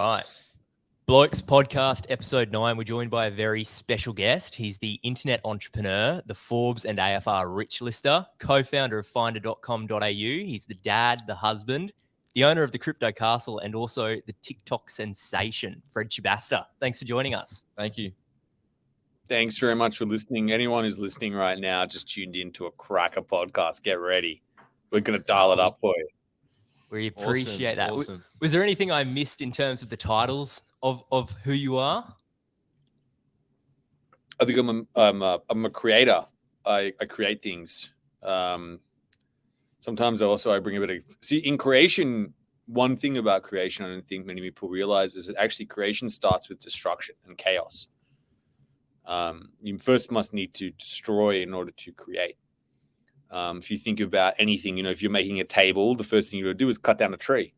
Right. Blokes Podcast, episode 9. We're joined by a very special guest. He's the internet entrepreneur, the Forbes and AFR Rich Lister, co-founder of finder.com.au. He's the dad, the husband, the owner of the Crypto Castle, and also the TikTok sensation, Fred Schebesta. Thanks for joining us. Thank you. Thanks very much for listening. Anyone who's listening right now just tuned into a cracker podcast. Get ready. We're going to dial it up for you. We appreciate that. Awesome. Was there anything I missed in terms of the titles of who you are? I think I'm a creator. I create things. Sometimes I bring a bit of... See, in creation, one thing about creation I don't think many people realize is that actually creation starts with destruction and chaos. You first must need to destroy in order to create. If you think about anything, if you're making a table, the first thing you got to do is cut down a tree.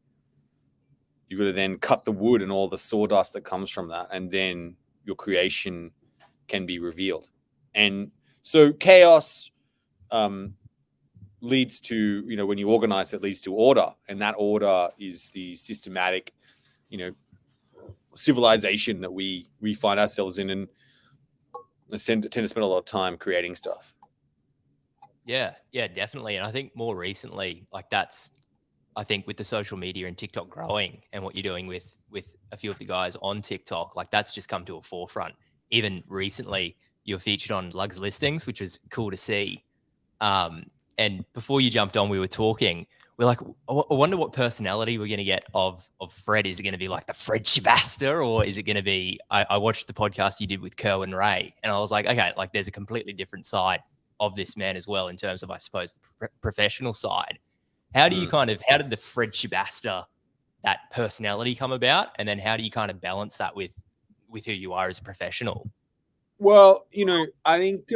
You got to then cut the wood and all the sawdust that comes from that, and then your creation can be revealed. And so chaos leads to, when you organize it, leads to order, and that order is the systematic, civilization that we find ourselves in, and tend to spend a lot of time creating stuff. Yeah, definitely. And I think more recently, I think with the social media and TikTok growing and what you're doing with a few of the guys on TikTok, that's just come to a forefront. Even recently, you're featured on Lugs Listings, which is cool to see. And before you jumped on, we were talking. We're like, I wonder what personality we're going to get of Fred. Is it going to be like the Fred Schebesta, or is it going to be? I watched the podcast you did with Kerr and Ray, and I was like, okay, there's a completely different side of this man as well in terms of, I suppose, the professional side. How do you how did the Fred Schebesta, that personality come about? And then how do you kind of balance that with who you are as a professional? Well, I think,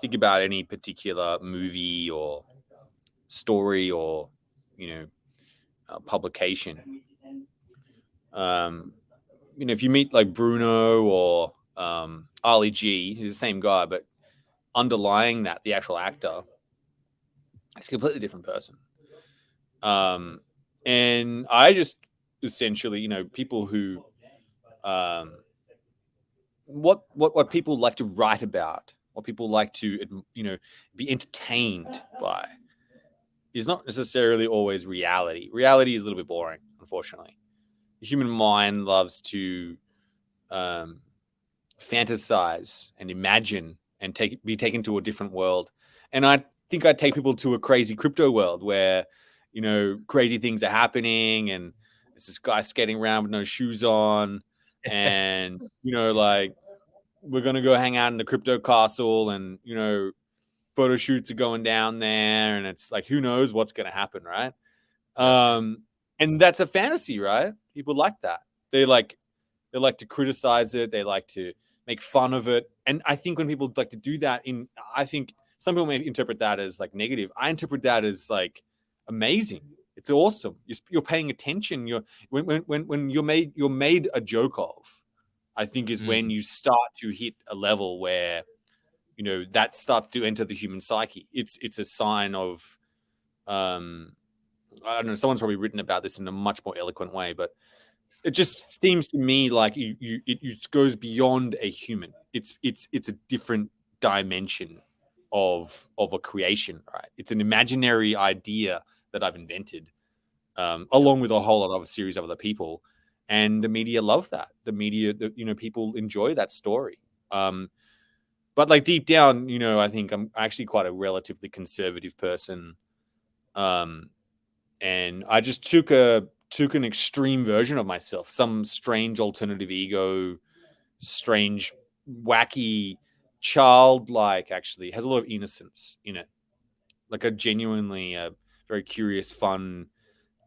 think about any particular movie or story or, publication. If you meet like Bruno or Ali G, he's the same guy, but underlying that, the actual actor, it's a completely different person. And I just essentially, people who, what people like to write about, what people like to, be entertained by, is not necessarily always reality. Reality is a little bit boring, unfortunately. The human mind loves to fantasize and imagine and be taken to a different world. And I think I'd take people to a crazy crypto world where, crazy things are happening, and there's this guy skating around with no shoes on, and, we're going to go hang out in the crypto castle, and, photo shoots are going down there, and it's like, who knows what's going to happen, right? And that's a fantasy, right? People like that. They like to criticize it. They like to make fun of it. And I think when people like to do that, I think some people may interpret that as like negative. I interpret that as like amazing. It's awesome. You're paying attention. When you're made a joke of, I think is when you start to hit a level where, that starts to enter the human psyche. It's a sign of, I don't know, someone's probably written about this in a much more eloquent way, but it just seems to me like it goes beyond a human. It's a different dimension of a creation, right? It's an imaginary idea that I've invented, along with a whole lot of a series of other people, and the media love that. The media, people enjoy that story. But like deep down, I think I'm actually quite a relatively conservative person. And I just took an extreme version of myself, some strange alternative ego, strange, wacky, childlike, actually has a lot of innocence in it, like a genuinely very curious, fun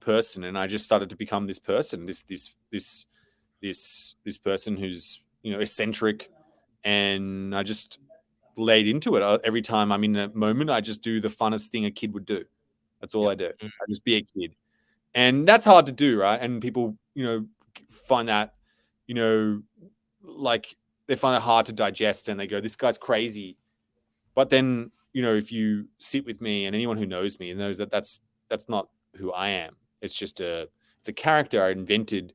person. And I just started to become this person, this person who's, eccentric, and I just laid into it. Every time I'm in a moment, I just do the funnest thing a kid would do. That's all I do. I just be a kid. And that's hard to do, right? And people, find that, like they find it hard to digest, and they go, this guy's crazy. But then, if you sit with me, and anyone who knows me knows that that's not who I am. It's just it's a character I invented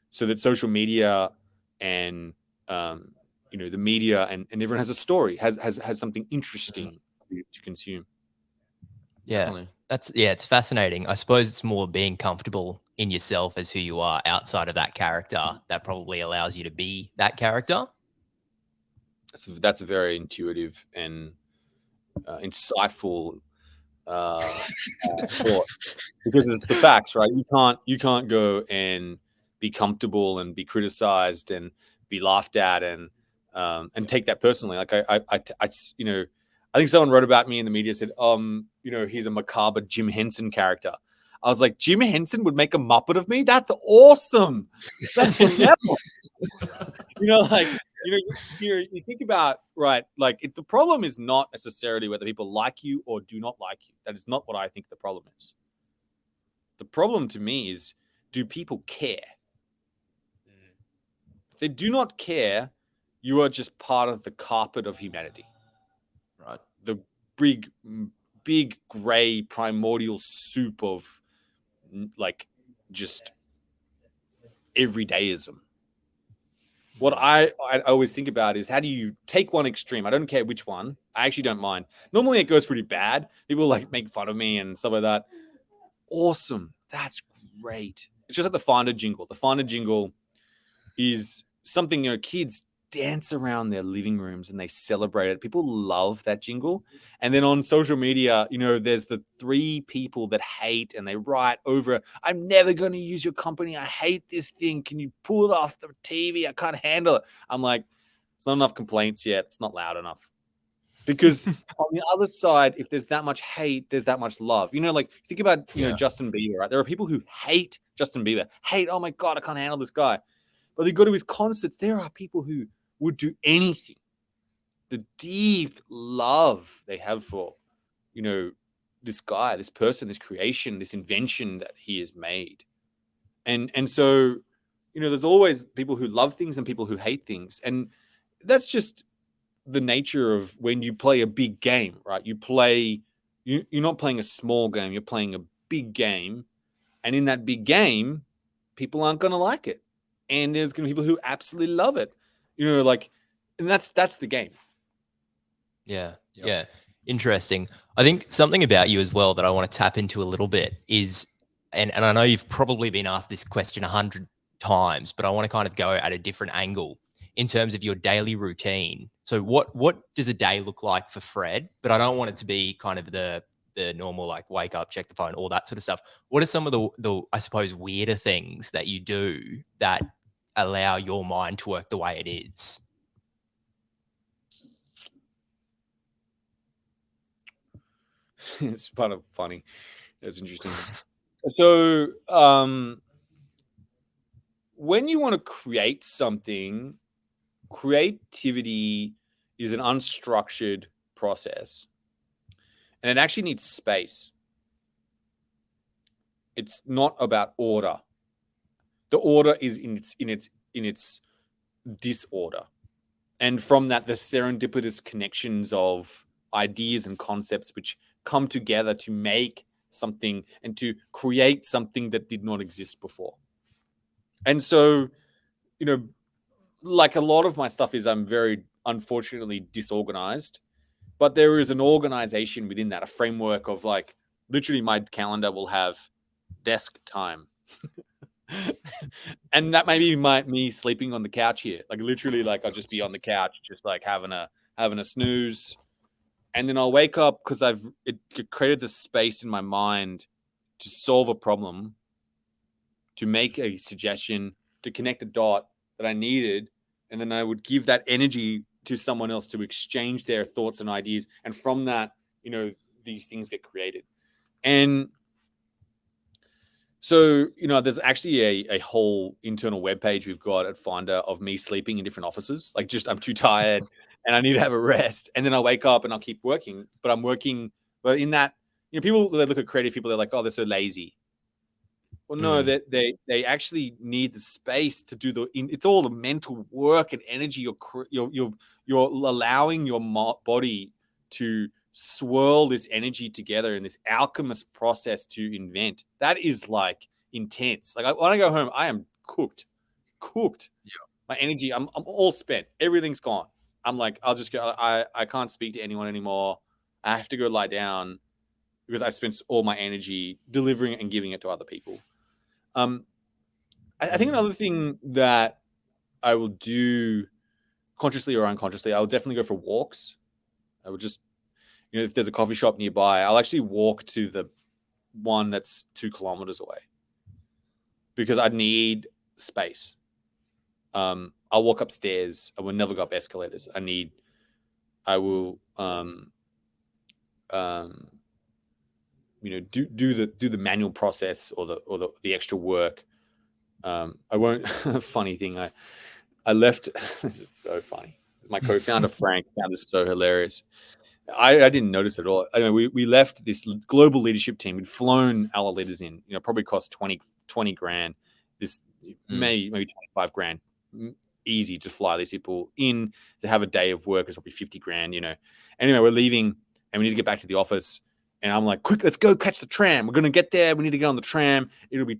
so that social media and the media and everyone has a story, has something interesting to consume. Yeah. Definitely. It's fascinating. I suppose it's more being comfortable in yourself as who you are outside of that character that probably allows you to be that character. That's a very intuitive and insightful thought, because it's the facts, right? You can't go and be comfortable and be criticized and be laughed at and take that personally. Like I think someone wrote about me in the media, said, he's a macabre Jim Henson character. I was like, Jim Henson would make a Muppet of me? That's awesome. That's level. You think about, right, like the problem is not necessarily whether people like you or do not like you. That is not what I think the problem is. The problem to me is, do people care? If they do not care, you are just part of the carpet of humanity. Right. The big gray primordial soup of like just everydayism. What I always think about is, how do you take one extreme? I don't care which one. I actually don't mind. Normally it goes pretty bad. People like make fun of me and stuff like that. Awesome. That's great. It's just like the Finder jingle. The Finder jingle is something, kids dance around their living rooms and they celebrate it. People love that jingle. And then on social media, there's the 3 people that hate and they write over, I'm never going to use your company. I hate this thing. Can you pull it off the TV? I can't handle it. I'm like, it's not enough complaints yet. It's not loud enough. Because on the other side, if there's that much hate, there's that much love. Think about, Justin Bieber, right? There are people who hate Justin Bieber. Hate, oh my God, I can't handle this guy. But they go to his concerts. There are people who would do anything. The deep love they have for, this guy, this person, this creation, this invention that he has made. And so, there's always people who love things and people who hate things. And that's just the nature of when you play a big game, right? You're not playing a small game, you're playing a big game. And in that big game, people aren't going to like it. And there's going to be people who absolutely love it. And that's the game. Yeah. Interesting. I think something about you as well that I want to tap into a little bit is, and I know you've probably been asked this question 100 times, but I want to kind of go at a different angle in terms of your daily routine. So what does a day look like for Fred? But I don't want it to be kind of the normal, like wake up, check the phone, all that sort of stuff. What are some of the I suppose weirder things that you do that allow your mind to work the way it is? It's kind of funny. That's interesting. So when you want to create something, creativity is an unstructured process, and it actually needs space. It's not about order. The order is in its disorder, and from that, the serendipitous connections of ideas and concepts which come together to make something and to create something that did not exist before. And so, like a lot of my stuff is, I'm very unfortunately disorganized, but there is an organization within that, a framework of like, literally my calendar will have desk time. And that may be me sleeping on the couch here. Like literally, like I'll just be on the couch, just like having a snooze. And then I'll wake up because it created this space in my mind to solve a problem, to make a suggestion, to connect a dot that I needed. And then I would give that energy to someone else to exchange their thoughts and ideas. And from that, these things get created. And so, there's actually a whole internal webpage we've got at Finder of me sleeping in different offices. Like just, I'm too tired and I need to have a rest. And then I'll wake up and I'll keep working, but I'm working. But in that, people, they look at creative people, they're like, oh, they're so lazy. Well, no, they actually need the space to do it's all the mental work and energy. You're allowing your body to swirl this energy together in this alchemist process to invent. That is like intense. Like when I go home, I am cooked. Yeah. My energy, I'm all spent. Everything's gone. I'm like, I'll just go. I can't speak to anyone anymore. I have to go lie down because I've spent all my energy delivering it and giving it to other people. I think another thing that I will do consciously or unconsciously, I will definitely go for walks. I would just, if there's a coffee shop nearby, I'll actually walk to the one that's 2 kilometers away because I need space. I'll walk upstairs. I will never go up escalators. I will, do the manual process or the extra work. I won't. Funny thing, I left. This is so funny. My co-founder Frank found this so hilarious. I didn't notice it at all. I mean, we left this global leadership team. We'd flown our leaders in. Probably cost 20 grand. This maybe 25 grand. Easy to fly these people in to have a day of work is probably 50 grand. Anyway, we're leaving and we need to get back to the office. And I'm like, quick, let's go catch the tram. We're gonna get there. We need to get on the tram. It'll be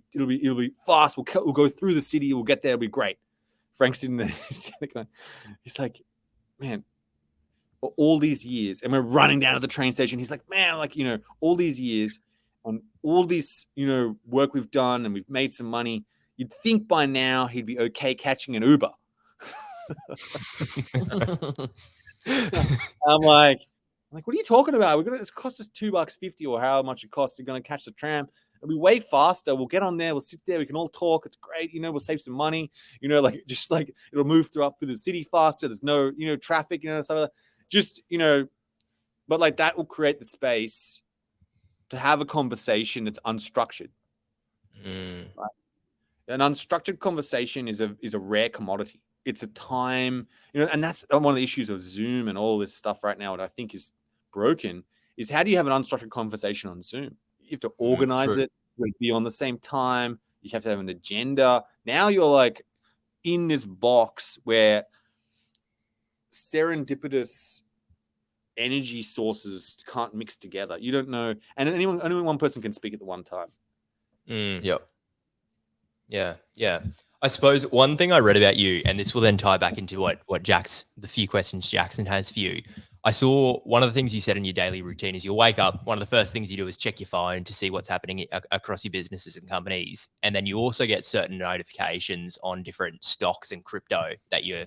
fast. We'll go through the city. We'll get there. It'll be great. Frank's in there. He's like, man, all these years, and we're running down to the train station. He's like, man, all these years on all this, work we've done and we've made some money. You'd think by now he'd be okay catching an Uber. I'm like, what are you talking about? It's cost us $2.50 or how much it costs. You're going to catch the tram. And we way faster. We'll get on there. We'll sit there. We can all talk. It's great. We'll save some money. It'll move through the city faster. There's no, traffic, stuff like that. Just, but that will create the space to have a conversation that's unstructured. Right? An unstructured conversation is a rare commodity. It's a time, and that's one of the issues of Zoom and all this stuff right now. What I think is broken is how do you have an unstructured conversation on Zoom? You have to organize it. You have to be on the same time. You have to have an agenda. Now you're in this box where serendipitous energy sources can't mix together. You don't know, and only one person can speak at the one time. Yep. Yeah. I suppose one thing I read about you, and this will then tie back into what the few questions Jackson has for you. I saw one of the things you said in your daily routine is you'll wake up. One of the first things you do is check your phone to see what's happening across your businesses and companies. And then you also get certain notifications on different stocks and crypto that you're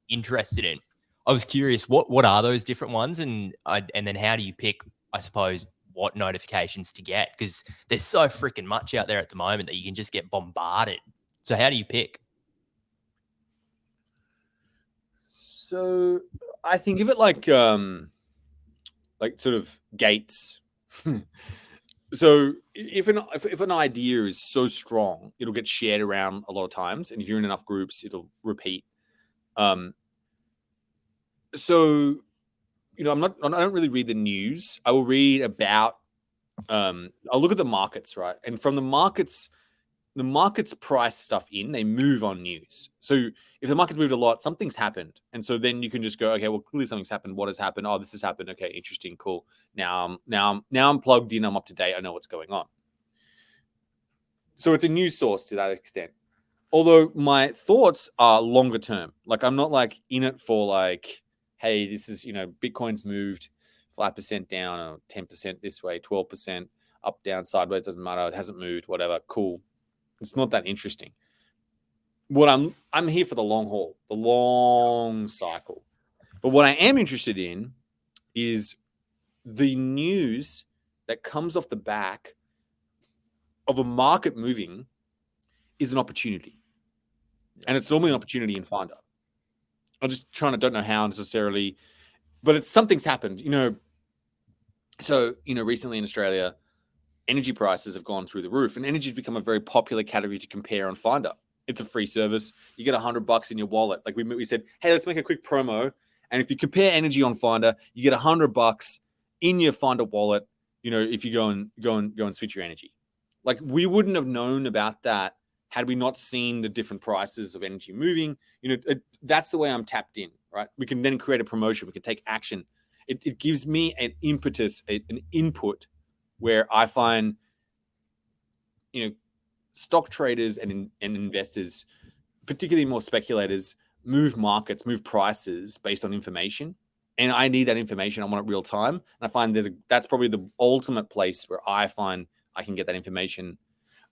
interested in. I was curious, what are those different ones? And then how do you pick, I suppose, what notifications to get? Because there's so freaking much out there at the moment that you can just get bombarded. So how do you pick? So I think of it like sort of gates. So if an idea is so strong, it'll get shared around a lot of times, and if you're in enough groups, it'll repeat. So I don't really read the news. I will read about. I'll look at the markets, right, and from the markets price stuff in, they move on news. So if the market's moved a lot, something's happened. And so then you can just go, okay, well, clearly something's happened. What has happened? Oh, this has happened. Okay, interesting, cool. Now I'm plugged in. I'm up to date. I know what's going on. So it's a news source to that extent. Although my thoughts are longer term. I'm not in it for hey, this is, Bitcoin's moved 5% down or 10% this way, 12% up, down, sideways, doesn't matter. It hasn't moved, whatever. Cool. It's not that interesting. What I'm here for the long haul, the long cycle. But what I am interested in is the news that comes off the back of a market moving is an opportunity. And it's normally an opportunity in Finder. I'm just don't know how necessarily, but something's happened, So, recently in Australia, energy prices have gone through the roof, and energy has become a very popular category to compare on Finder. It's a free service. You get $100 in your wallet. We said, hey, let's make a quick promo. And if you compare energy on Finder, you get $100 in your Finder wallet. If you go and switch your energy, we wouldn't have known about that had we not seen the different prices of energy moving. That's the way I'm tapped in, right? We can then create a promotion. We can take action. it gives me an impetus, an input where I find, stock traders and investors, particularly more speculators, move markets, move prices based on information. And I need that information. I want it real time. And I find that's probably the ultimate place where I find I can get that information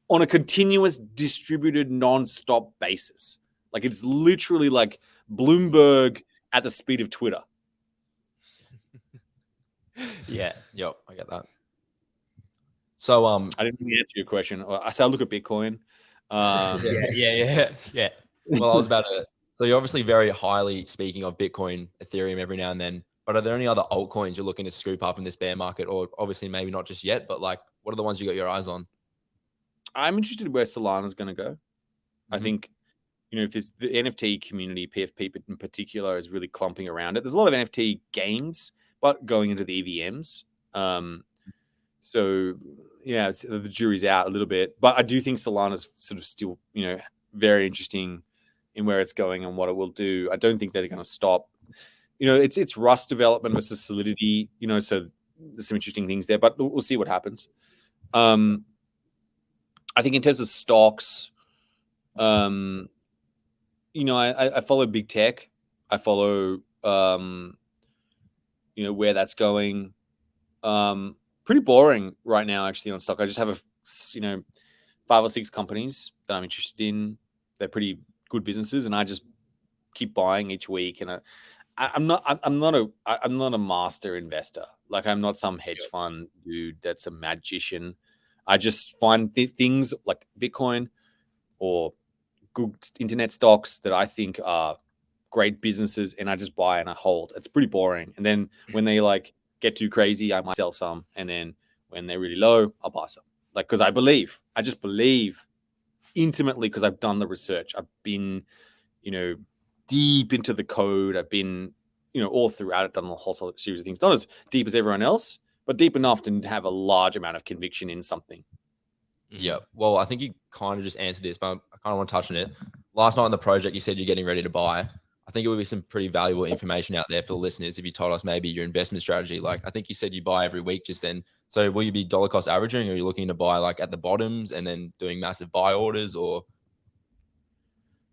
on a continuous, distributed, non-stop basis. Like it's literally like Bloomberg at the speed of Twitter. Yeah. Yep, I get that. So I didn't really answer your question. I said I look at Bitcoin. Yeah. well, I was about to. So you're obviously very highly speaking of Bitcoin, Ethereum every now and then. But are there any other altcoins you're looking to scoop up in this bear market, or obviously maybe not just yet, but like what are the ones you got your eyes on? I'm interested in where Solana's going to go. I think, if there's the NFT community, PFP in particular, is really clumping around it. There's a lot of NFT gains, but going into the EVMs. So yeah, the jury's out a little bit, but I do think Solana's sort of still, very interesting in where it's going and what it will do. I don't think they're going to stop. It's Rust development versus Solidity. So there's some interesting things there, but we'll see what happens. I think in terms of stocks, I follow big tech. I follow, where that's going. Pretty boring right now, actually, on stock. I just have 5 or 6 companies that I'm interested in. They're pretty good businesses, and I just keep buying each week. And I'm not a master investor. Like I'm not some hedge fund dude that's a magician. I just find things like Bitcoin or good internet stocks that I think are great businesses, and I just buy and I hold. It's pretty boring. And then when they get too crazy, I might sell some. And then when they're really low, I'll buy some. Because I just believe intimately, because I've done the research. I've been, deep into the code. I've been, all throughout it, done a whole series of things. Not as deep as everyone else, but deep enough to have a large amount of conviction in something. Yeah. Well, I think you kind of just answered this, but I kind of want to touch on it. Last night on the project, you said you're getting ready to buy. I think it would be some pretty valuable information out there for the listeners if you told us maybe your investment strategy. Like I think you said you buy every week just then. So will you be dollar cost averaging, or are you looking to buy at the bottoms and then doing massive buy orders, or?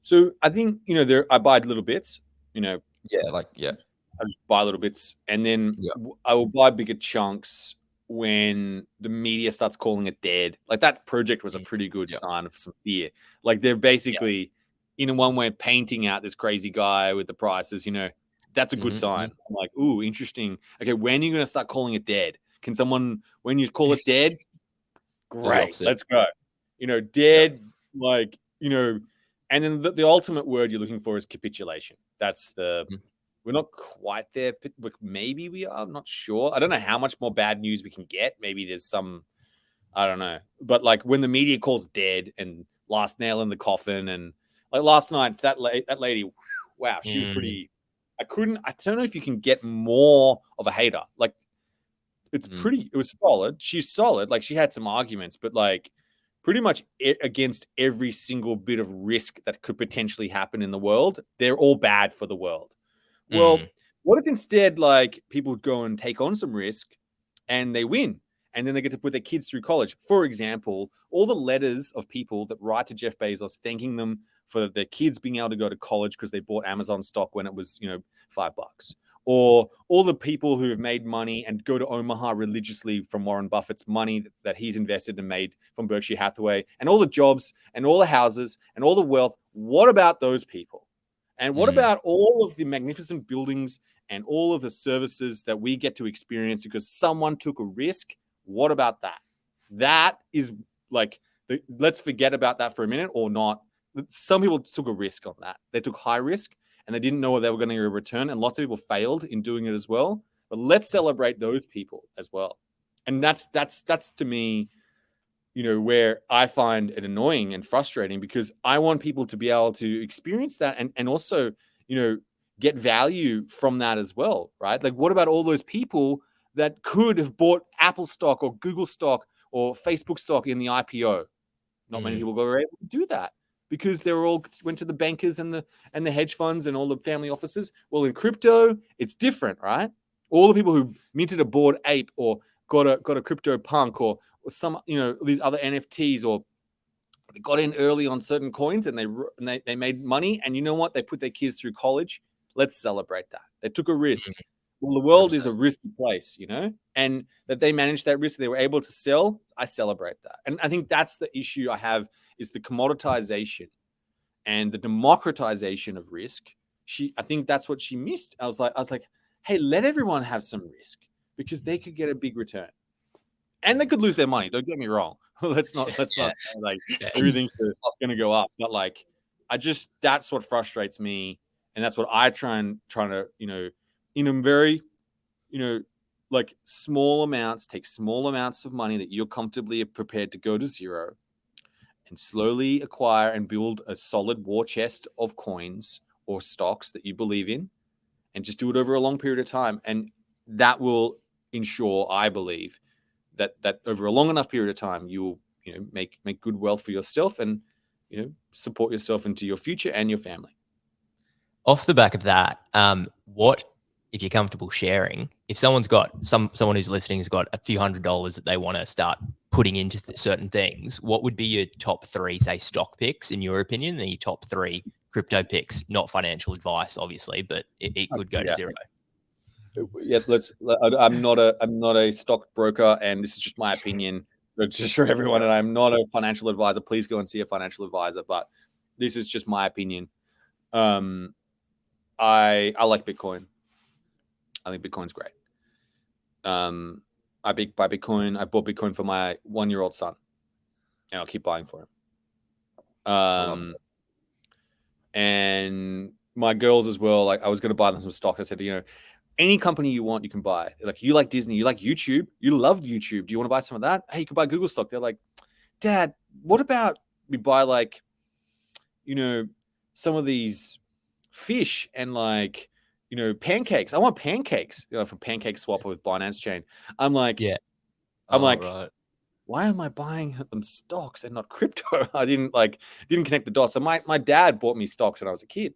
So I think, I buy little bits, Yeah. I just buy little bits, and then I will buy bigger chunks when the media starts calling it dead. Like that project was a pretty good sign of some fear. Like they're basically, in one way, painting out this crazy guy with the prices. That's a good sign. I'm like, ooh, interesting. Okay, when are you going to start calling it dead? Can someone, when you call it dead, great, let's go. Dead, and then the ultimate word you're looking for is capitulation. That's we're not quite there. Maybe we are. I'm not sure. I don't know how much more bad news we can get. Maybe there's some, I don't know. But when the media calls dead and last nail in the coffin, and last night, that lady, wow, she was pretty. I don't know if you can get more of a hater. It's pretty. It was solid. She's solid. She had some arguments, but pretty much against every single bit of risk that could potentially happen in the world. They're all bad for the world. Well, what if instead, people go and take on some risk and they win, and then they get to put their kids through college? For example, all the letters of people that write to Jeff Bezos thanking them for their kids being able to go to college because they bought Amazon stock when it was, $5. Or all the people who have made money and go to Omaha religiously from Warren Buffett's money that he's invested and made from Berkshire Hathaway, and all the jobs and all the houses and all the wealth. What about those people? And what about all of the magnificent buildings and all of the services that we get to experience because someone took a risk? What about that? That is let's forget about that for a minute, or not. Some people took a risk on that. They took high risk and they didn't know what they were going to get a return. And lots of people failed in doing it as well. But let's celebrate those people as well. And that's to me, where I find it annoying and frustrating, because I want people to be able to experience that and also, get value from that as well, right? What about all those people that could have bought Apple stock or Google stock or Facebook stock in the IPO? Not many people were able to do that because they all went to the bankers and the hedge funds and all the family offices. Well, in crypto, it's different, right? All the people who minted a Bored Ape or got a Crypto Punk or some, these other NFTs, or they got in early on certain coins and they made money. And you know what? They put their kids through college. Let's celebrate that. They took a risk. Well, the world 100%. is a risky place, and that they managed that risk. They were able to sell. I celebrate that. And I think that's the issue I have, is the commoditization and the democratization of risk. I think that's what she missed. I was like, hey, let everyone have some risk, because they could get a big return, and they could lose their money. Don't get me wrong. Let's not say like everything's going to go up. But like, that's what frustrates me, and that's what I trying to, in a very, like small amounts, take small amounts of money that you're comfortably prepared to go to zero, and slowly acquire and build a solid war chest of coins or stocks that you believe in, and just do it over a long period of time. And that will ensure, I believe, that over a long enough period of time, you will, make good wealth for yourself, and, support yourself into your future and your family. Off the back of that, what, if you're comfortable sharing, if someone's got someone who's listening has got a few $100s that they want to start putting into certain things, what would be your top 3, say, stock picks in your opinion, and your top 3 crypto picks? Not financial advice, obviously, but it could go to zero. Yeah, I'm not a stockbroker, and this is just my opinion. But just for everyone, and I'm not a financial advisor. Please go and see a financial advisor. But this is just my opinion. I like Bitcoin. I think Bitcoin's great. I buy Bitcoin. I bought Bitcoin for my 1-year-old son, and I'll keep buying for him. And my girls as well. Like, I was going to buy them some stock. I said, any company you want, you can buy. Like, you like Disney, you like YouTube, you love YouTube. Do you want to buy some of that? Hey, you can buy Google stock. They're like, Dad, what about we buy like, some of these fish and like, pancakes. I want pancakes, from Pancake Swapper with Binance Chain. I'm like, Right. why am I buying them stocks and not crypto? I didn't connect the dots. So my dad bought me stocks when I was a kid.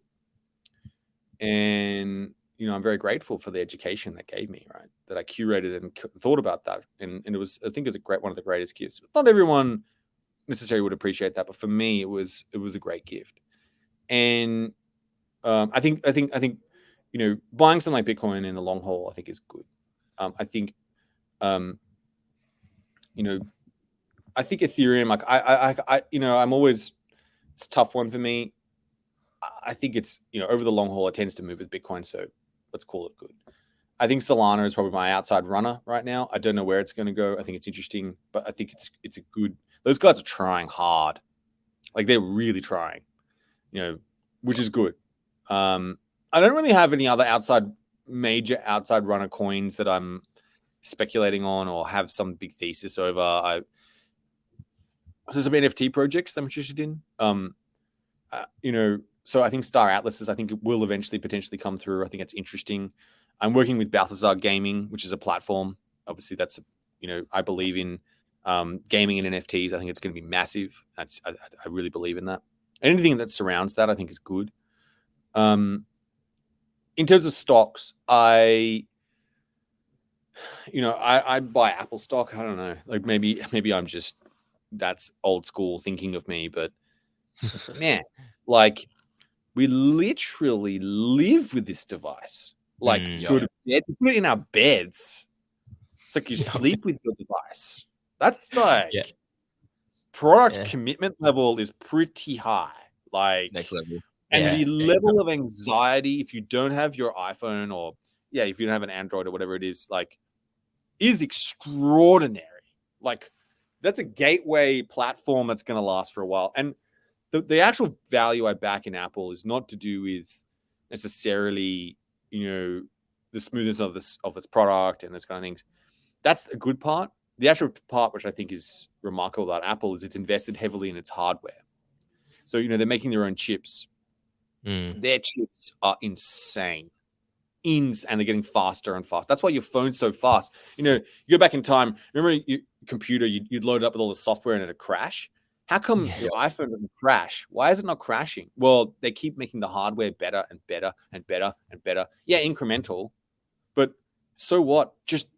And, I'm very grateful for the education that gave me, right? That I curated and thought about that. And it was, I think, one of the greatest gifts. Not everyone necessarily would appreciate that, but for me, it was a great gift. And I think, buying something like Bitcoin in the long haul, I think, is good. I think Ethereum, like I'm always, it's a tough one for me. I think it's, over the long haul, it tends to move with Bitcoin. So let's call it good. I think Solana is probably my outside runner right now. I don't know where it's going to go. I think it's interesting, but I think it's a good, those guys are trying hard. Like, they're really trying, which is good. I don't really have any other major outside runner coins that I'm speculating on or have some big thesis over. There's some NFT projects I'm interested in. So I think Star Atlases, I think it will eventually potentially come through. I think it's interesting. I'm working with Balthazar Gaming, which is a platform. Obviously, that's, I believe in gaming and NFTs. I think it's going to be massive. I really believe in that. Anything that surrounds that, I think, is good. In terms of stocks, I buy Apple stock. I don't know. Like, maybe I'm just, that's old school thinking of me, but man, like, we literally live with this device. Like, go to bed, we put it in our beds. It's like you sleep with your device. That's like product commitment level is pretty high. Like, next level. And the level of anxiety, if you don't have your iPhone, or if you don't have an Android or whatever it is, like, is extraordinary. Like, that's a gateway platform that's going to last for a while. And the actual value I back in Apple is not to do with necessarily, the smoothness of its product and those kind of things. That's a good part. The actual part, which I think is remarkable about Apple, is it's invested heavily in its hardware. So, they're making their own chips. Their chips are insane. And they're getting faster and faster. That's why your phone's so fast. You go back in time. Remember your computer, you'd load it up with all the software and it'd crash. How come your iPhone doesn't crash? Why is it not crashing? Well, they keep making the hardware better and better and better and better. Yeah, incremental, but so what? Just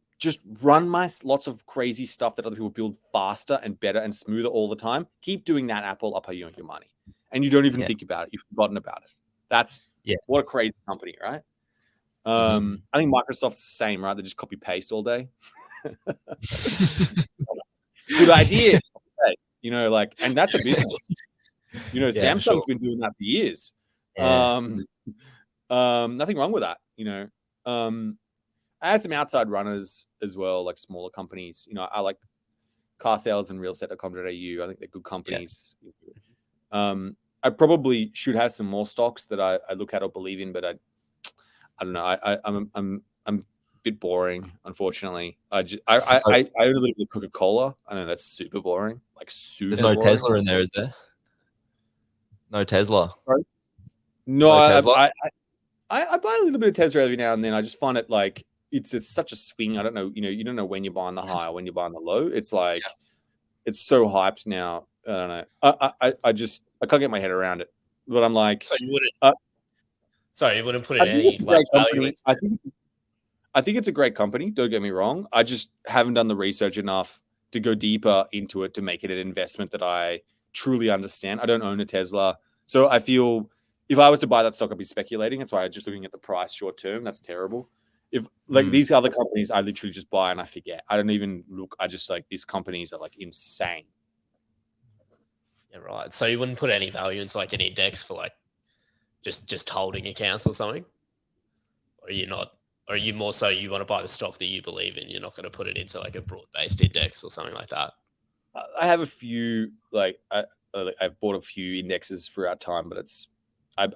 run lots of crazy stuff that other people build faster and better and smoother all the time. Keep doing that, Apple. I'll pay you your money, and you don't even think about it. You've forgotten about it. That's what a crazy company, right? I think Microsoft's the same, right? They just copy paste all day. Good idea, you know, like, and that's a business. You know, Samsung's been doing that for years. Nothing wrong with that. You know, I had some outside runners as well, like smaller companies. You know, I like car sales and realestate.com.au. I think they're good companies. I probably should have some more stocks that I look at or believe in, but I don't know. I'm a bit boring, unfortunately. I own a little bit of Coca-Cola. I know that's super boring. Like super. There's no boring. Tesla in there, is there? No Tesla. Sorry? No, Tesla? I buy a little bit of Tesla every now and then. I just find it like it's such a swing. I don't know. You know, you don't know when you're buying the high or when you're buying the low. It's like it's so hyped now. I don't know. I can't get my head around it. But I'm like, so you wouldn't. You wouldn't put in any like value. I think it's a great company. Don't get me wrong. I just haven't done the research enough to go deeper into it to make it an investment that I truly understand. I don't own a Tesla, so I feel if I was to buy that stock, I'd be speculating. That's why I'm just looking at the price short term. That's terrible. If like these other companies, I literally just buy and I forget. I don't even look. I just like these companies are like insane. Yeah, right. So you wouldn't put any value into like an index for like just holding accounts or something, or you're not. Or are you more so you want to buy the stock that you believe in? You're not going to put it into like a broad-based index or something like that. I have a few like I've bought a few indexes throughout time, but it's I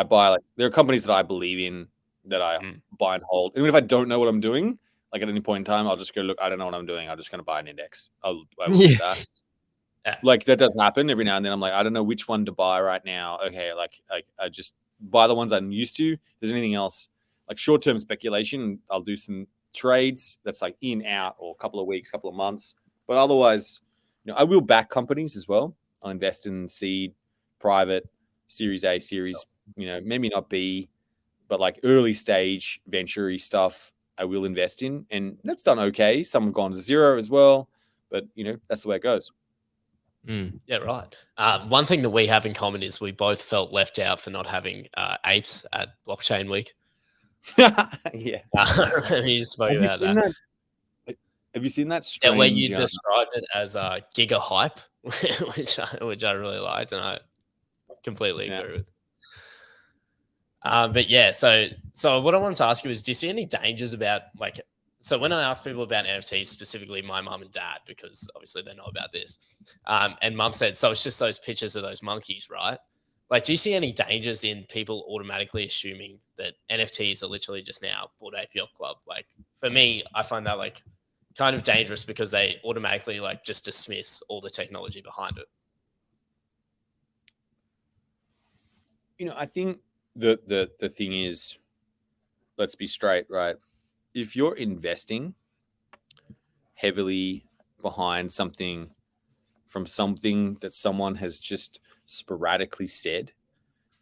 buy like there are companies that I believe in that I buy and hold. Even if I don't know what I'm doing, like at any point in time, I'll just go look. I don't know what I'm doing. I'm just going to buy an index. I will do that. Like that does happen every now and then. I'm like, I don't know which one to buy right now. Okay, like I just buy the ones I'm used to. If there's anything else. Like short-term speculation, I'll do some trades that's like in, out, or a couple of weeks, couple of months. But otherwise, you know, I will back companies as well. I'll invest in seed, private, Series A, Series, you know, maybe not B, but like early stage venture-y stuff I will invest in. And that's done okay. Some have gone to zero as well. But, you know, that's the way it goes. Yeah, right. One thing that we have in common is we both felt left out for not having apes at Blockchain Week. Yeah. You spoke about that. Have you seen that? Yeah, where you described it as giga hype, which I really liked, and I completely agree with. But yeah, so what I wanted to ask you is, do you see any dangers about like? So when I ask people about NFTs, specifically my mum and dad, because obviously they know about this, and mum said, so it's just those pictures of those monkeys, right? Like, do you see any dangers in people automatically assuming that NFTs are literally just now Bored Ape Yacht Club? Like, for me, I find that like kind of dangerous because they automatically like just dismiss all the technology behind it. You know, I think the thing is, let's be straight, right? If you're investing heavily behind something from something that someone has just sporadically said,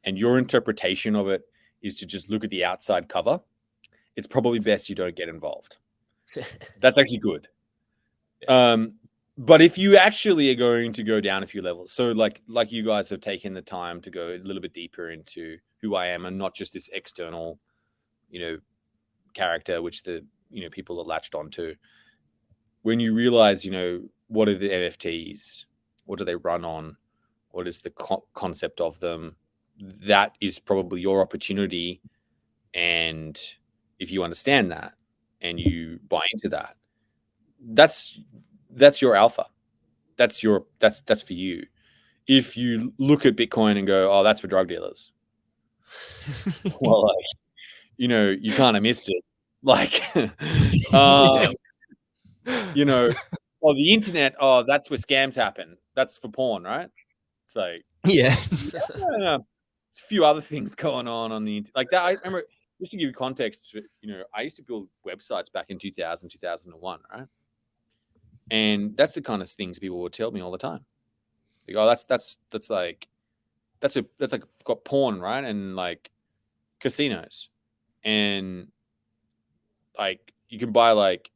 and your interpretation of it is to just look at the outside cover, it's probably best you don't get involved. That's actually good. But if you actually are going to go down a few levels, so like you guys have taken the time to go a little bit deeper into who I am and not just this external, you know, character which the, you know, people are latched onto. When you realize, you know, what are the NFTs, what do they run on, what is the concept of them, that is probably your opportunity. And if you understand that and you buy into that, that's your alpha. That's for you. If you look at Bitcoin and go, oh, that's for drug dealers, well, like, you know, you kind of missed it. Like, you know, oh, the internet, oh, that's where scams happen. That's for porn, right? It's like, yeah. There's a few other things going on the internet. Like that, I remember, just to give you context, you know, I used to build websites back in 2000, 2001, right? And that's the kind of things people would tell me all the time. Like, oh, that's like got porn, right? And like casinos. And like, you can buy like,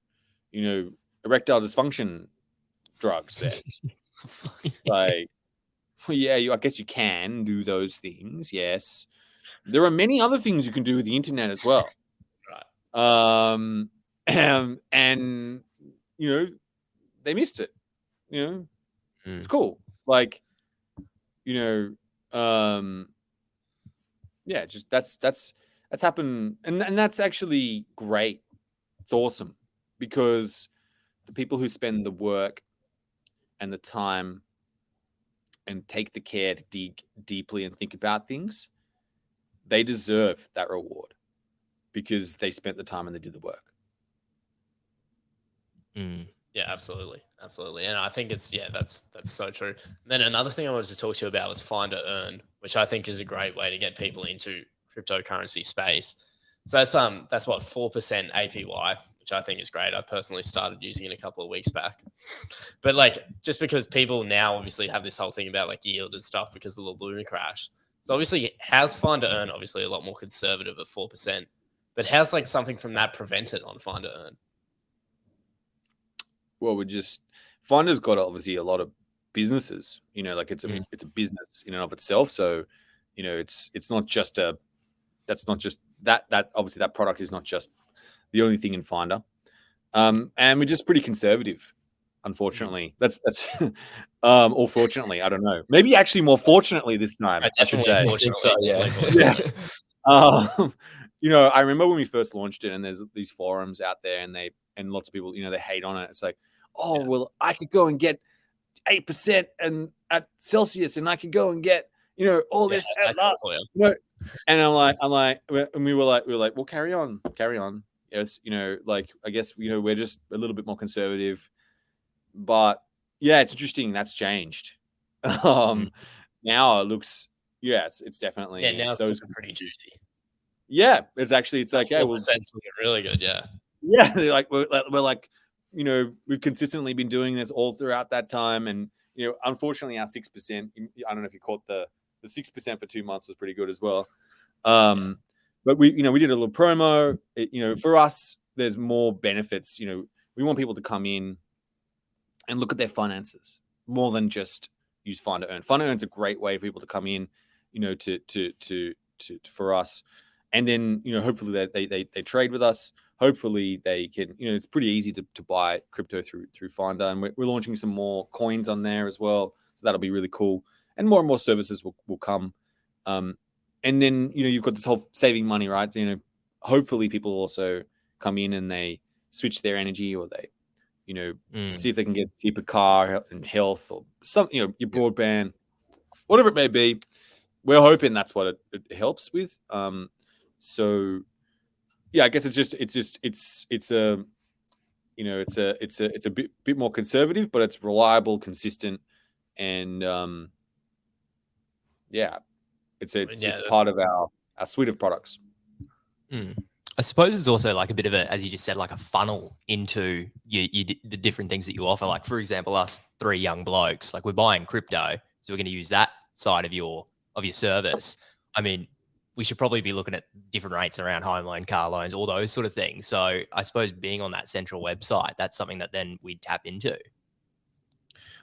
erectile dysfunction drugs there. Like, well, yeah, I guess you can do those things. Yes, there are many other things you can do with the internet as well. Right. And they missed it. It's cool. Like, just that's happened, and that's actually great. It's awesome because the people who spend the work and the time and take the care to dig deeply and think about things, they deserve that reward because they spent the time and they did the work. Yeah, absolutely. And I think that's so true. And then another thing I wanted to talk to you about was find to earn, which I think is a great way to get people into cryptocurrency space. So that's what 4% APY, which I think is great. I personally started using it a couple of weeks back. But like, just because people now obviously have this whole thing about like yield and stuff because of the Luna crash. So obviously how's find to earn obviously a lot more conservative at 4%, but how's like something from that prevented on find to earn? Well, Finder's got obviously a lot of businesses, like it's a business in and of itself. So, it's not just that's not just that obviously that product is not just the only thing in Finder. And we're just pretty conservative, unfortunately. That's or fortunately, I don't know. Maybe actually more fortunately this time, I should say. I remember when we first launched it and there's these forums out there and lots of people, they hate on it. It's like, well, I could go and get 8% and at Celsius and I could go and get, all this and that. And I'm like, and we were like, well, carry on. Yes, I guess, we're just a little bit more conservative. But yeah, it's interesting. That's changed. Now it looks, it's definitely now it's looking pretty juicy. Yeah, it's like, yeah, well, that's looking really good. Yeah, they're like we're like, we've consistently been doing this all throughout that time, and unfortunately, our 6%. I don't know if you caught the 6% for 2 months was pretty good as well. But we did a little promo. For us, there's more benefits. We want people to come in and look at their finances more than just use Find to Earn. Find to Earn's a great way for people to come in, for us, and then hopefully they trade with us. Hopefully they can. It's pretty easy to buy crypto through Finder, and we're launching some more coins on there as well. So that'll be really cool, and more services will come. And then you've got this whole saving money, right? So, hopefully people also come in and they switch their energy, or they see if they can get a cheaper car and health or some, your broadband, whatever it may be. We're hoping that's what it helps with. So yeah, I guess it's a bit more conservative, but it's reliable, consistent, and it's part of our suite of products. I suppose it's also like a bit of a, as you just said, like a funnel into the different things that you offer. Like, for example, us three young blokes, like we're buying crypto, so we're going to use that side of your service. I mean, we should probably be looking at different rates around home loan, car loans, all those sort of things. So I suppose being on that central website, that's something that then we'd tap into.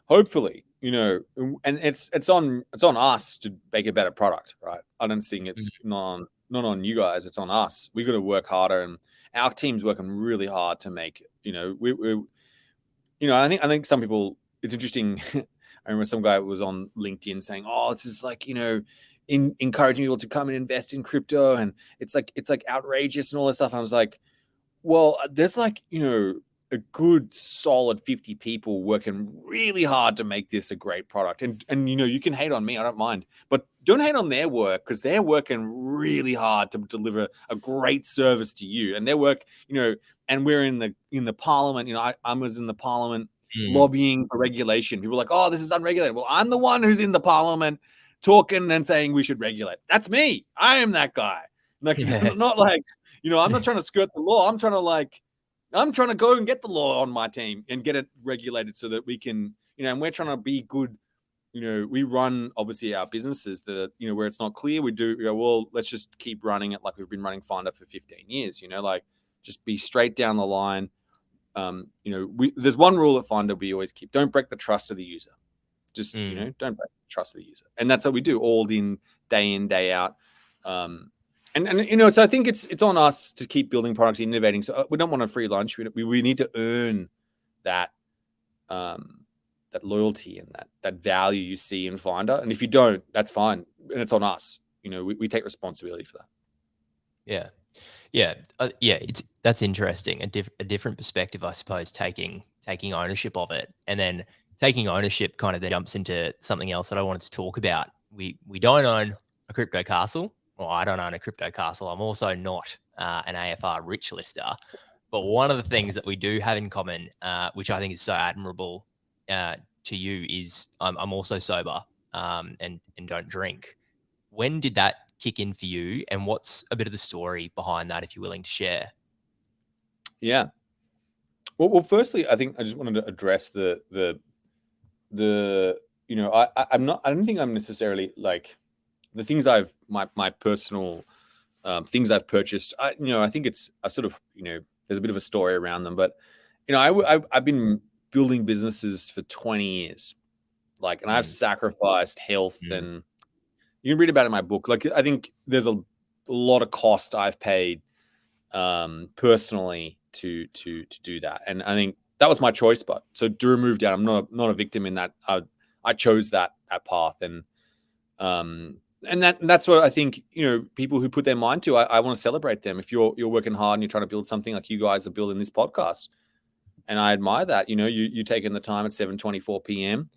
Hopefully, and it's on us to make a better product, right? I don't think it's not on you guys. It's on us. We got to work harder, and our team's working really hard to make. I think some people. It's interesting. I remember some guy was on LinkedIn saying, "Oh, this is like encouraging people to come and invest in crypto, and it's like outrageous and all this stuff." I was like, "Well, there's like a good solid 50 people working really hard to make this a great product, and you can hate on me, I don't mind, but don't hate on their work, because they're working really hard to deliver a great service to you, and their work, and we're in the parliament. I was in the parliament lobbying for regulation. People are like, oh, this is unregulated. Well, I'm the one who's in the parliament talking and saying we should regulate. That's me. I am that guy. Like, not like, I'm not trying to skirt the law. I'm trying to go and get the law on my team and get it regulated so that we can, and we're trying to be good. We run obviously our businesses that, where it's not clear, we go, well, let's just keep running it like we've been running Finder for 15 years, like Just be straight down the line. There's one rule at Finder we always keep: don't break the trust of the user. Just don't break the trust of the user, and that's what we do all in, day out. So I think it's on us to keep building products, innovating. So we don't want a free lunch. We need to earn that that loyalty and that value you see in Finder. And if you don't, that's fine, and it's on us. We take responsibility for that. Yeah. That's interesting. A different perspective, I suppose. Taking ownership of it, and then taking ownership kind of then jumps into something else that I wanted to talk about. We don't own a crypto castle. Well, I don't own a crypto castle. I'm also not an AFR rich lister. But one of the things that we do have in common, which I think is so admirable to you, is I'm also sober and don't drink. When did that kick in for you, and what's a bit of the story behind that, if you're willing to share? Yeah. Well, firstly, I think I just wanted to address the I don't think I'm necessarily like the things my personal things I've purchased. I think it's a sort of, there's a bit of a story around them, but I've been building businesses for 20 years, and I've sacrificed health, and you can read about it in my book. I think there's a lot of cost I've paid personally to do that, and I think that was my choice. But so to remove doubt, I'm not a victim in that. I chose that path, and that's what I think. People who put their mind to, I want to celebrate them. If you're working hard and you're trying to build something like you guys are building this podcast, and I admire that. You taking the time at 7:24 p.m.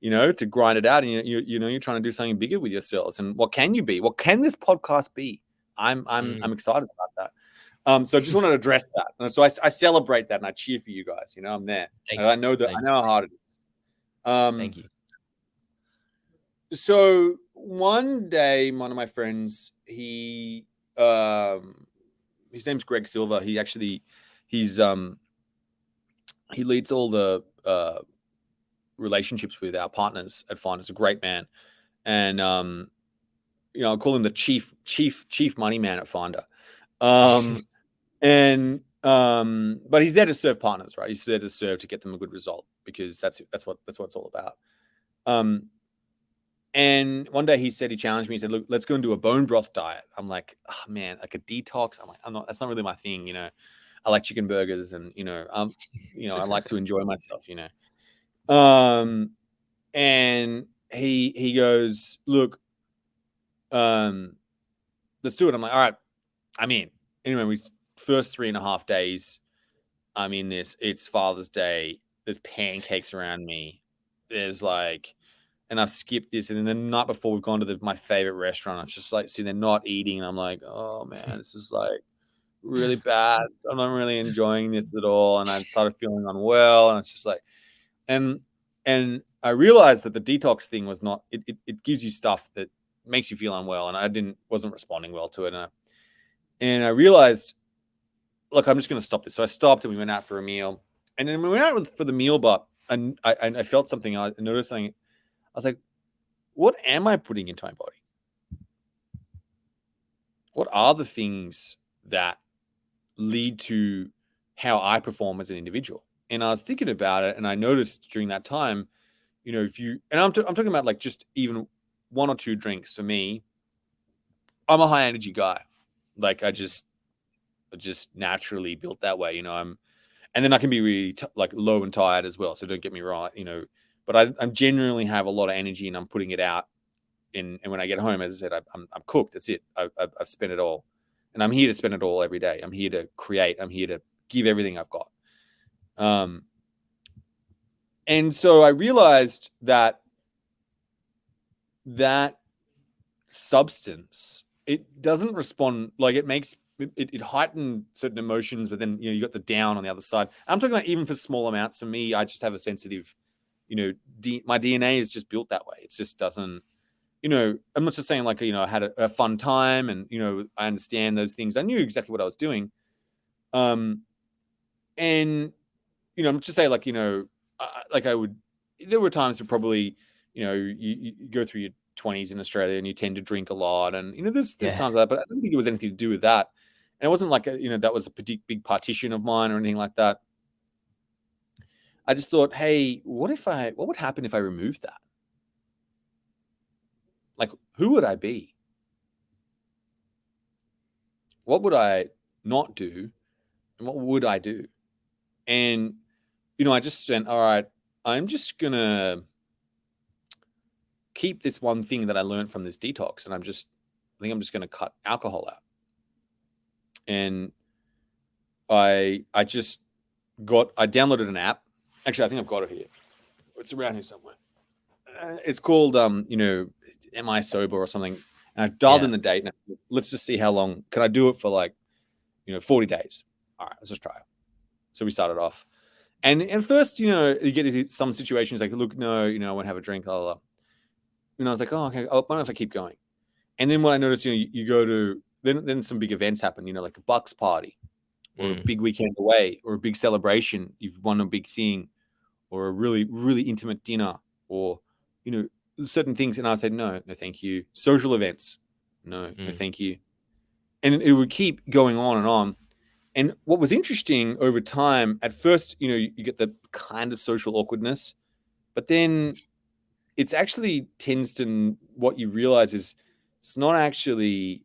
to grind it out, and you're trying to do something bigger with yourselves. And what can you be? What can this podcast be? I'm excited about that. So I just wanted to address that. And so I celebrate that, and I cheer for you guys. I'm there. I know how hard it is. Thank you. So one day, one of my friends, his name's Greg Silver. He leads all the relationships with our partners at Finder. He's a great man, and I call him the chief money man at Finder. But he's there to serve partners, right? He's there to serve, to get them a good result, because that's what it's all about. And one day he challenged me. He said, "Look, let's go and do a bone broth diet." I'm like, "Oh man, like a detox." I'm like, that's not really my thing. I like chicken burgers, and I like to enjoy myself. And he goes, "Look, let's do it." I'm like, "All right, I'm in." Anyway, we first 3.5 days, I'm in this. It's Father's Day. There's pancakes around me. There's and I've skipped this. And then the night before, we've gone to my favorite restaurant. I'm just sitting there not eating. And I'm like, oh man, this is really bad. I'm not really enjoying this at all. And I started feeling unwell. And it's just and I realized that the detox thing was not, it gives you stuff that makes you feel unwell. And I wasn't responding well to it. And I realized, look, I'm just going to stop this. So I stopped, and we went out for a meal. And then we went out for the meal, but I felt something. I noticed something. I was like, what am I putting into my body? What are the things that lead to how I perform as an individual? And I was thinking about it, and I noticed during that time, if you, and I'm talking about just even 1 or 2 drinks for me, I'm a high energy guy. I just naturally built that way, and then I can be really low and tired as well. So don't get me wrong, but I genuinely have a lot of energy, and I'm putting it out. And when I get home, as I said, I'm cooked. That's it. I've spent it all, and I'm here to spend it all every day. I'm here to create. I'm here to give everything I've got. And so I realized that substance, it doesn't respond, it makes it heighten certain emotions, but then you got the down on the other side. I'm talking about even for small amounts. For me, I just have a sensitive, my DNA is just built that way. It just doesn't, I'm not just saying I had a fun time, and I understand those things. I knew exactly what I was doing. And I'm just say I would, there were times where probably, you go through your 20s in Australia, and you tend to drink a lot, and there's times like that, but I don't think it was anything to do with that. And it wasn't like, that was a big partition of mine or anything like that. I just thought, hey, what would happen if I removed that? Like, who would I be? What would I not do? And what would I do? And, I just went, all right, I'm just going to keep this one thing that I learned from this detox. And I think I'm just going to cut alcohol out. And I downloaded an app. Actually, I think I've got it here. It's around here somewhere. It's called, Am I Sober or something. And I dialed in the date and I said, let's just see how long. Can I do it for 40 days? All right, let's just try it. So we started off. And at first, you get into some situations like, look, no, I won't have a drink, blah, blah, blah. And I was like, oh, okay, I don't know if I keep going. And then what I noticed, you go to, then some big events happen, like a Bucks party or a big weekend away or a big celebration. You've won a big thing or a really, really intimate dinner or, certain things. And I said, no, thank you. Social events. No, thank you. And it would keep going on and on. And what was interesting over time, at first, you get the kind of social awkwardness, but then it's actually what you realize is it's not actually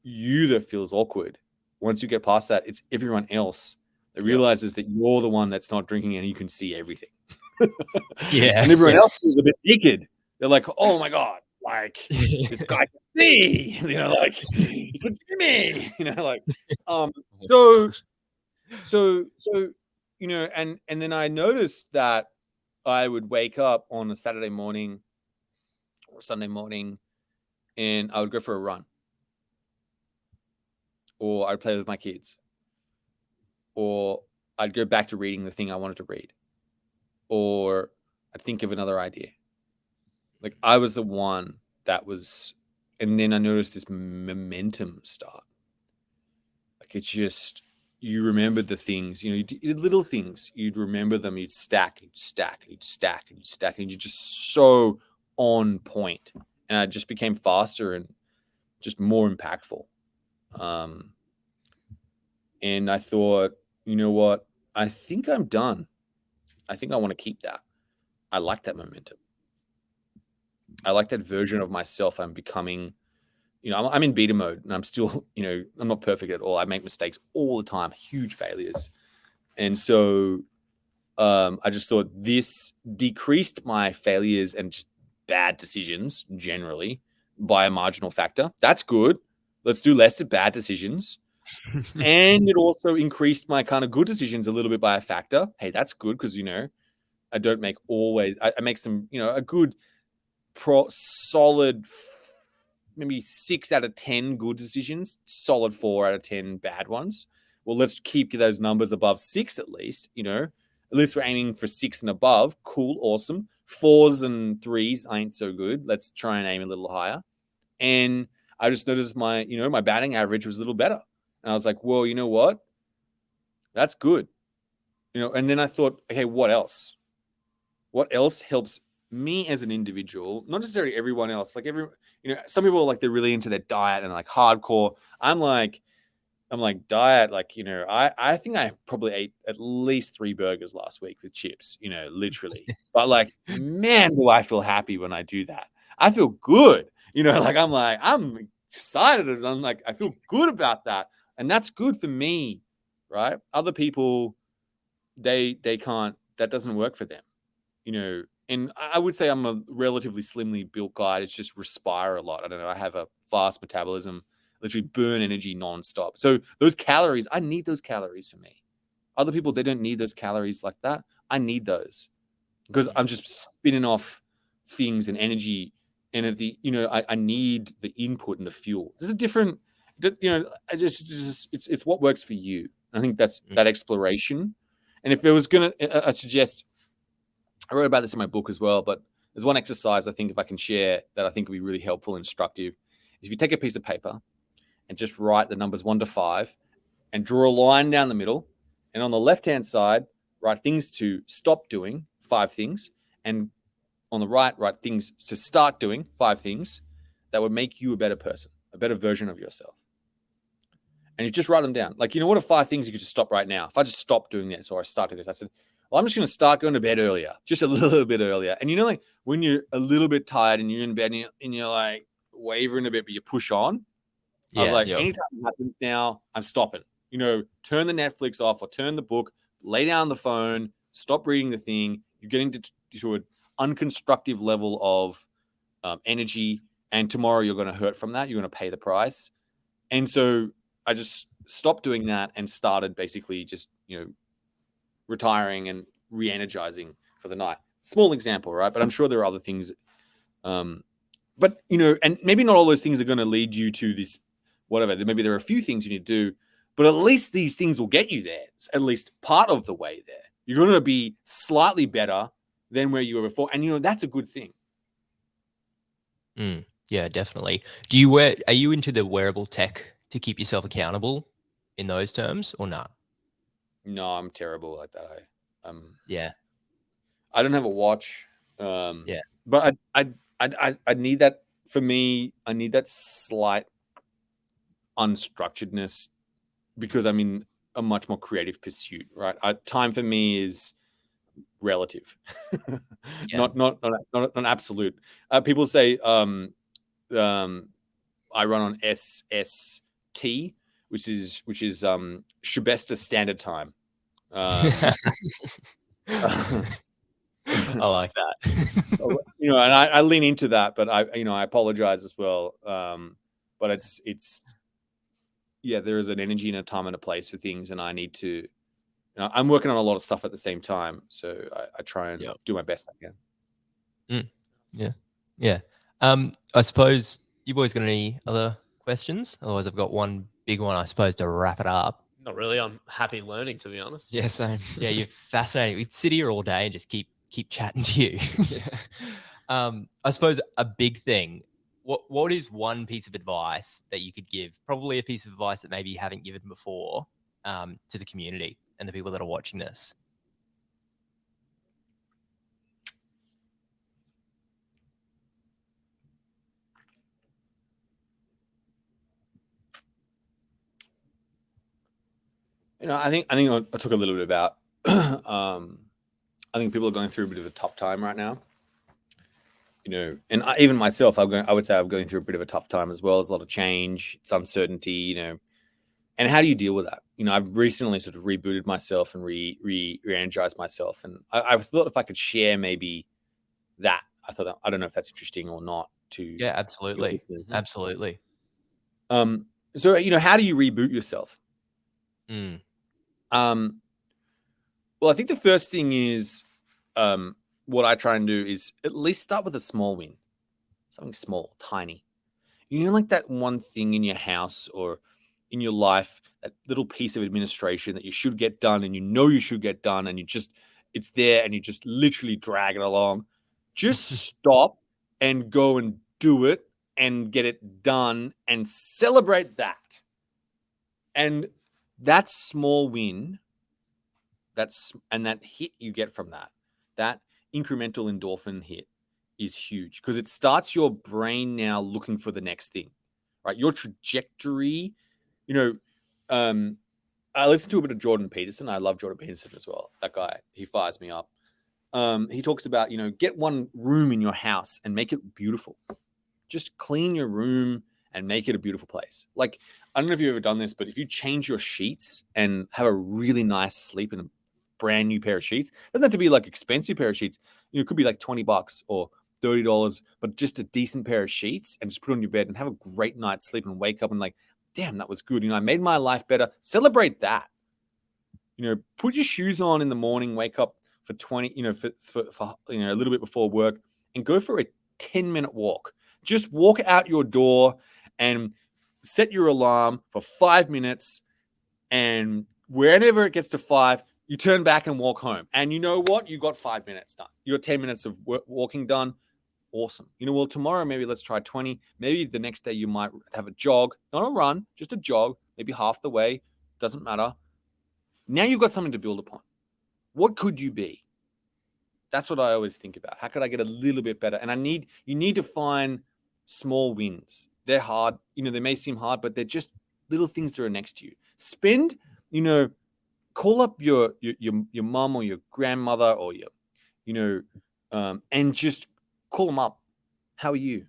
you that feels awkward. Once you get past that, it's everyone else that realizes that you're the one that's not drinking and you can see everything. Yeah. And everyone else is a bit naked. They're like, oh my God, this guy can see, he could see me, so, and then I noticed that I would wake up on a Saturday morning or Sunday morning and I would go for a run. Or I'd play with my kids. Or I'd go back to reading the thing I wanted to read. Or I'd think of another idea. I was the one that was, and then I noticed this momentum start. It's just, you remembered the things, you did little things, you'd remember them, you'd stack, and you're just so on point. And I just became faster and just more impactful. And I thought, you know what? I think I'm done. I think I want to keep that. I like that momentum. I like that version of myself I'm becoming. I'm in beta mode and I'm still, I'm not perfect at all. I make mistakes all the time, huge failures. And so I just thought this decreased my failures and just bad decisions generally by a marginal factor. That's good. Let's do less of bad decisions. And it also increased my kind of good decisions a little bit by a factor. Hey, that's good because, I don't make I make some, a good solid maybe 6 out of 10 good decisions, solid 4 out of 10 bad ones. Well, let's keep those numbers above 6 at least, At least we're aiming for 6 and above. Cool, awesome. 4s and 3s ain't so good. Let's try and aim a little higher. And I just noticed my batting average was a little better. And I was like, well, you know what? That's good. And then I thought, okay, what else? What else helps me as an individual? Not necessarily everyone else. Some people they're really into their diet and hardcore. I'm like diet. I think I probably ate at least 3 burgers last week with chips, literally. But man, do I feel happy when I do that. I feel good. I'm excited. And I feel good about that. And that's good for me, right? Other people, they can't, that doesn't work for them, and I would say I'm a relatively slimly built guy. It's just respire a lot. I don't know. I have a fast metabolism, literally burn energy nonstop. So those calories, I need those calories for me. Other people, they don't need those calories like that. I need those because I'm just spinning off things and energy. And I need the input and the fuel. This is different, it's what works for you. I think that's that exploration. And if it was going to, I suggest, I wrote about this in my book as well, but there's one exercise I think if I can share that I think would be really helpful and instructive. If you take a piece of paper and just write the numbers 1 to 5 and draw a line down the middle. And on the left-hand side, write things to stop doing, 5 things. And on the right, write things to start doing, 5 things that would make you a better person, a better version of yourself. and you just write them down. Like, what are 5 things you could just stop right now? If I just stop doing this or I start doing this, I said, well, I'm just going to start going to bed earlier, just a little bit earlier. And like when you're a little bit tired and you're in bed and you're like wavering a bit, but you push on. I was like, anytime it happens now, I'm stopping. Turn the Netflix off or turn the book, lay down the phone, stop reading the thing. You're getting to an unconstructive level of energy. And tomorrow you're going to hurt from that. You're going to pay the price. And so I just stopped doing that and started basically just, retiring and re-energizing for the night. Small example, right? But I'm sure there are other things. But, and maybe not all those things are going to lead you to this, whatever. Maybe there are a few things you need to do, but at least these things will get you there. It's at least part of the way there. You're going to be slightly better than where you were before. And, that's a good thing. Yeah, definitely. Are you into the wearable tech to keep yourself accountable in those terms or not? No, I'm terrible like that. Yeah. I don't have a watch. Yeah. But I need that. For me, I need that slight unstructuredness because I'm in a much more creative pursuit, right? Time for me is relative, not absolute. People say I run on SST, which is Schebesta Standard Time. I like that. And I lean into that, but I apologize as well. But it's there is an energy and a time and a place for things, and I need to. I'm working on a lot of stuff at the same time, so I try and do my best I can. Yeah. I suppose you boys got any other questions? Otherwise, I've got one big one, I suppose, to wrap it up. Not really. I'm happy learning, to be honest. Yeah, same. Yeah, you're fascinating. We'd sit here all day and just keep chatting to you. I suppose a big thing. What is one piece of advice that you could give? Probably a piece of advice that maybe you haven't given before to the community and the people that are watching this. I think I took a little bit about. I think people are going through a bit of a tough time right now. And even myself, I would say I'm going through a bit of a tough time as well. There's a lot of change, it's uncertainty. And how do you deal with that? I've recently sort of rebooted myself and re-energized myself, and I thought if I could share maybe that, I don't know if that's interesting or not. Yeah, absolutely, absolutely. So how do you reboot yourself? Well, I think the first thing is, what I try and do is at least start with a small win, something small, tiny. Like that one thing in your house or in your life, that little piece of administration that you should get done, and you should get done, and it's there, and you just literally drag it along. Just stop and go and do it and get it done and celebrate that. And that small win, and that hit you get from that incremental endorphin hit is huge, because it starts your brain now looking for the next thing, right? Your trajectory, I listen to a bit of Jordan Peterson. I love Jordan Peterson as well. That guy, he fires me up. He talks about, get one room in your house and make it beautiful. Just clean your room and make it a beautiful place. Like, I don't know if you've ever done this, but if you change your sheets and have a really nice sleep in a brand new pair of sheets, it doesn't have to be like expensive pair of sheets. It could be like $20 or $30, but just a decent pair of sheets, and just put on your bed and have a great night's sleep and wake up and like, damn, that was good. I made my life better. Celebrate that. Put your shoes on in the morning, wake up for 20, for a little bit before work, and go for a 10-minute walk. Just walk out your door and set your alarm for 5 minutes, and whenever it gets to 5, you turn back and walk home. And you know what? You got 5 minutes done. You got 10 minutes of walking done. Awesome. Well, tomorrow, maybe let's try 20. Maybe the next day you might have a jog, not a run, just a jog, maybe half the way. Doesn't matter. Now you've got something to build upon. What could you be? That's what I always think about. How could I get a little bit better? And you need to find small wins. They're hard. They may seem hard, but they're just little things that are next to you. Spend, call up your mom or your grandmother or your, and just call them up. How are you?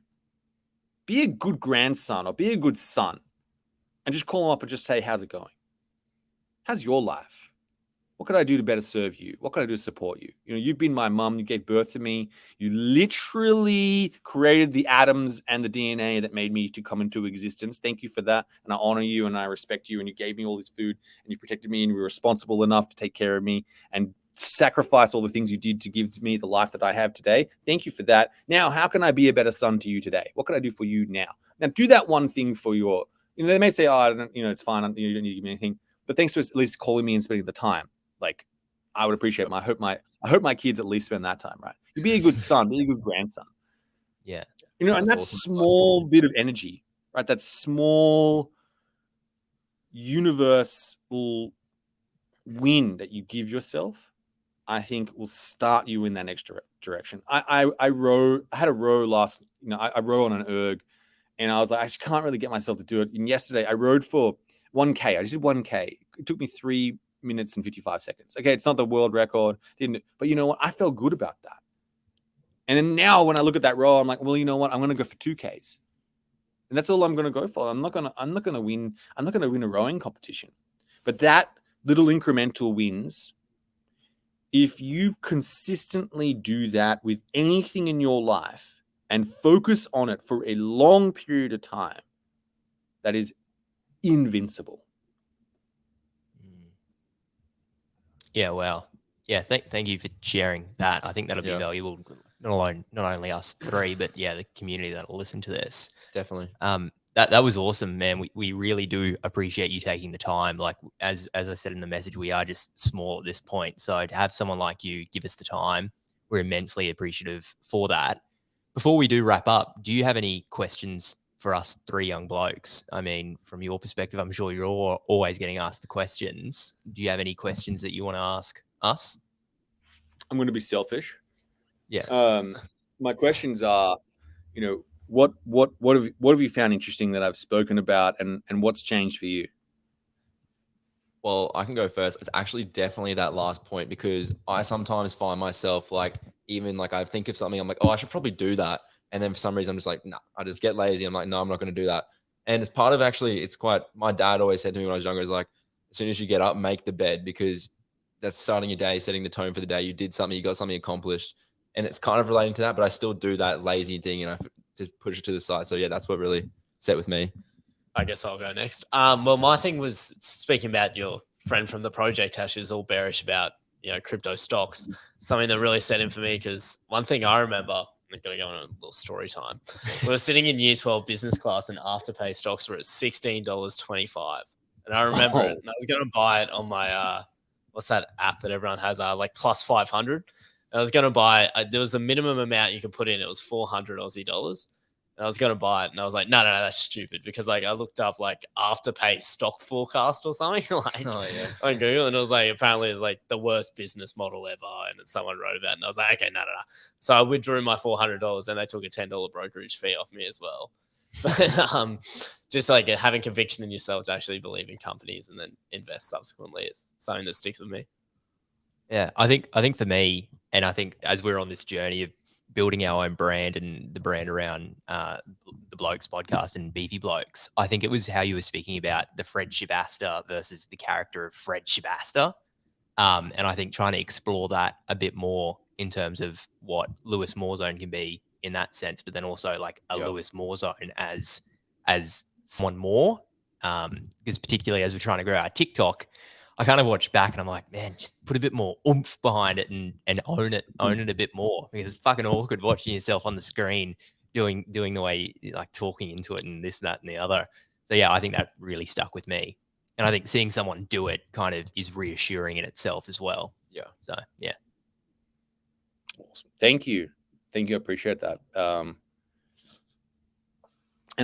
Be a good grandson or be a good son and just call them up and just say, how's it going? How's your life? What could I do to better serve you? What could I do to support you? You've been my mom. You gave birth to me. You literally created the atoms and the DNA that made me to come into existence. Thank you for that. And I honor you and I respect you. And you gave me all this food and you protected me and you were responsible enough to take care of me and sacrifice all the things you did to give to me the life that I have today. Thank you for that. Now, how can I be a better son to you today? What can I do for you now? Now, do that one thing for your, they may say, oh, I don't, it's fine. You don't need to give me anything. But thanks for at least calling me and spending the time. Like, I would appreciate I hope my kids at least spend that time, right? You be a good son, be a good grandson. Yeah. And that small bit of energy, right? That small universal win that you give yourself, I think will start you in that next direction. I had a row last, I row on an erg and I was like, I just can't really get myself to do it. And yesterday I rode for 1K. I just did 1K. It took me 3 minutes and 55 seconds. Okay, it's not the world record, but you know what? I felt good about that. And then now when I look at that row, I'm like, well, you know what? I'm going to go for 2Ks. And that's all I'm going to go for. I'm not going to win a rowing competition. But that little incremental wins, if you consistently do that with anything in your life and focus on it for a long period of time, that is invincible. Yeah, well, yeah, thank you for sharing that. I think that'll be valuable, not only us three, but the community that'll listen to this. Definitely. That was awesome, man. We really do appreciate you taking the time. Like as I said in the message, we are just small at this point. So to have someone like you give us the time, we're immensely appreciative for that. Before we do wrap up, do you have any questions for us three young blokes? I mean, from your perspective, I'm sure you're always getting asked the questions. Do you have any questions that you want to ask us? I'm going to be selfish. Yeah. My questions are, what have you found interesting that I've spoken about, and what's changed for you? Well, I can go first. It's actually definitely that last point, because I sometimes find myself I think of something, I'm like, oh, I should probably do that. And then for some reason, I'm just like, nah, I just get lazy. I'm like, no, I'm not going to do that. And it's part of my dad always said to me when I was younger, is like, as soon as you get up, make the bed, because that's starting your day, setting the tone for the day. You did something, you got something accomplished. And it's kind of relating to that, but I still do that lazy thing and I just push it to the side. So yeah, that's what really set with me. I guess I'll go next. Well, my thing was speaking about your friend from the project, how she was all bearish about, crypto stocks. Something that really set in for me, because one thing I remember, I'm going to go on a little story time. We were sitting in year 12 business class and Afterpay stocks were at $16.25. And I remember it. And I was going to buy it on my, what's that app that everyone has? Like plus 500. I was going to buy it. There was a minimum amount you could put in. It was 400 Aussie dollars. And I was going to buy it. And I was like, no, that's stupid. Because I looked up Afterpay stock forecast or something on Google. And it was apparently it was the worst business model ever. And someone wrote about it. And I was like, okay, no. So I withdrew my $400 and they took a $10 brokerage fee off me as well. But just having conviction in yourself to actually believe in companies and then invest subsequently is something that sticks with me. Yeah, I think for me, and I think as we're on this journey of building our own brand and the brand around the Blokes podcast and Beefy Blokes, I think it was how you were speaking about the Fred Schebesta versus the character of Fred Schebesta. And I think trying to explore that a bit more in terms of what Lewis Moorzone can be in that sense, but then also Lewis Moorzone as someone more. Because particularly as we're trying to grow our TikTok, I kind of watch back and I'm like, man, just put a bit more oomph behind it and own it a bit more, because it's fucking awkward watching yourself on the screen doing the way talking into it and this, that, and the other. So yeah, I think that really stuck with me. And I think seeing someone do it kind of is reassuring in itself as well. Yeah. So yeah. Awesome. Thank you. I appreciate that. And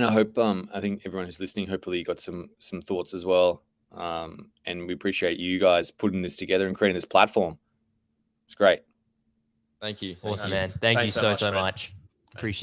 I hope, I think everyone who's listening, hopefully you got some thoughts as well. And we appreciate you guys putting this together and creating this platform. It's great. Thank you. Awesome, man. Thank you so much. Appreciate it.